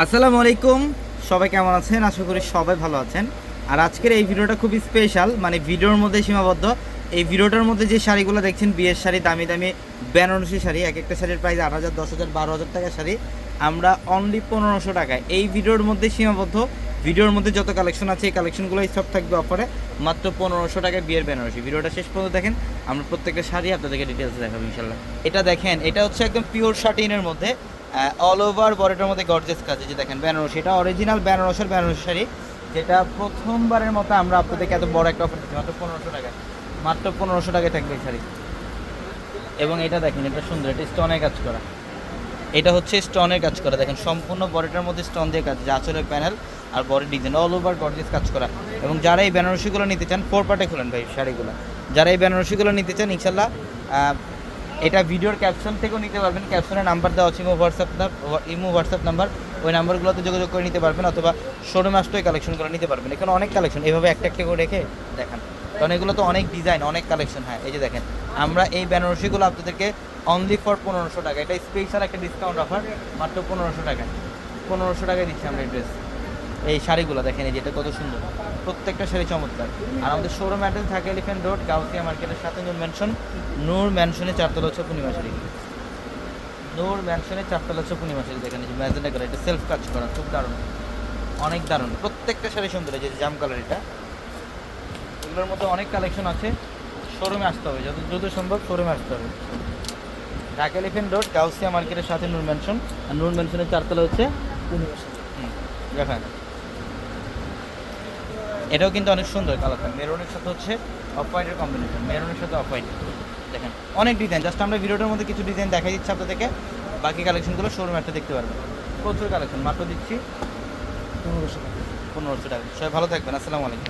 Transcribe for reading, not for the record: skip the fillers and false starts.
আসসালামু আলাইকুম, সবাই কেমন আছেন? আশা করি সবাই ভালো আছেন। আর আজকের এই ভিডিওটা খুবই স্পেশাল, মানে ভিডিওর মধ্যে সীমাবদ্ধ। এই ভিডিওটার মধ্যে যে শাড়িগুলো দেখছেন, বিয়ের শাড়ি, দামি দামি বেনারসি শাড়ি, এক একটা শাড়ির প্রাইস 8,000, 10,000, 12,000 টাকার শাড়ি আমরা অনলি 1500 টাকায় এই ভিডিওর মধ্যে সীমাবদ্ধ। ভিডিওর মধ্যে যত কালেকশন আছে এই কালেকশনগুলোই সব থাকবে অফারে, মাত্র 1500 টাকায় বিয়ের বেনারসি। ভিডিওটা শেষ পর্যন্ত দেখেন, আমরা প্রত্যেকটা শাড়ি আপনাদেরকে ডিটেলস দেখাবো ইনশাল্লাহ। এটা দেখেন, এটা হচ্ছে একদম পিওর শাটিনের মধ্যে অল ওভার বডিটার মধ্যে গর্জেস কাজ। যে দেখেন বেনারসি, এটা অরিজিনাল বেনারসি শাড়ি, যেটা প্রথমবারের মতো আমরা আপনাদেরকে এত বড় একটা অফার দিচ্ছি মাত্র 1500 টাকায়। মাত্র 1500 টাকায় থাকবে এই শাড়ি। এবং এটা দেখেন, এটা সুন্দর, এটা স্টোনের কাজ করা। এটা হচ্ছে স্টোনের কাজ করা, দেখেন সম্পূর্ণ বডিটার মধ্যে স্টোন দিয়ে কাজ, যে আঁচলের প্যানেল আর body design all over gorgeous কাজ করা। এবং যারা এই বেনারসিগুলো নিতে চান, 4 পার্টে খুলেন ভাই শাড়িগুলো। যারা এই বেনারসিগুলো নিতে চান ইনশাল্লাহ এটা ভিডিওর ক্যাপশন থেকেও নিতে পারবেন। ক্যাপশনে নাম্বার দেওয়া আছে, ইমো হোয়াটসঅ্যাপ নাম্বার, ওই নাম্বারগুলোতে যোগাযোগ করে নিতে পারবেন, অথবা শোরুমে আসতে ওই কালেকশনগুলো নিতে পারবেন। এখানে অনেক কালেকশন, এইভাবে একটা একটা করে রেখে দেখান, কারণ এগুলো তো অনেক ডিজাইন, অনেক কালেকশন। হ্যাঁ, এই যে দেখেন, আমরা এই বেনারসিগুলো আপনাদেরকে অনলি ফর 1500 টাকা, এটা স্পেশাল একটা ডিসকাউন্ট অফার, মাত্র 1500 টাকায়। 1500 টাকায় দিচ্ছি আমরা এই ড্রেস। এই শাড়িগুলো দেখেন, এই যে এটা কত সুন্দর, প্রত্যেকটা শাড়ি চমৎকার। আর আমাদের শোরুম অ্যাড্রেস থাকে এলিফ্যান্ট রোড, গাউসিয়া মার্কেটের সাথে নূর ম্যানশনে 4 তলা হচ্ছে পূর্ণিমা শাড়ি। নূর ম্যানশনে 4 তলা হচ্ছে পূর্ণিমা শাড়ি। দেখেন এই যে ম্যাজেন্টা কালার, এটা সেলফ কাজ করা, খুব দারুণ, অনেক দারুণ। প্রত্যেকটা শাড়ি সুন্দর। এই যে জাম কালার, এটা এগুলোর মধ্যে অনেক কালেকশন আছে। শোরুমে আসতে হবে, যত দ্রুত সম্ভব শোরুমে আসতে হবে। ঢাকা এলিফ্যান্ট রোড, গাউসিয়া মার্কেটের সাথে নূর ম্যানশন, আর নূর ম্যানশনের 4 তলা হচ্ছে পূর্ণিমা শাড়ি। দেখেন এটাও কিন্তু অনেক সুন্দর কালার, মেরুনের সাথে হচ্ছে অফ হোয়াইটের কম্বিনেশন, মেরুনের সাথে অফ হোয়াইট। দেখেন অনেক ডিজাইন, জাস্ট আমরা ভিডিওটার মধ্যে কিছু ডিজাইন দেখাই দিচ্ছি আপনাদেরকে, বাকি কালেকশনগুলো শোরুমে একটা দেখতে পারবেন। প্রচুর কালেকশন, মাত্র দিচ্ছি 1500 টাকা। 1500 টাকা। সবাই ভালো থাকবেন, আসসালামু আলাইকুম।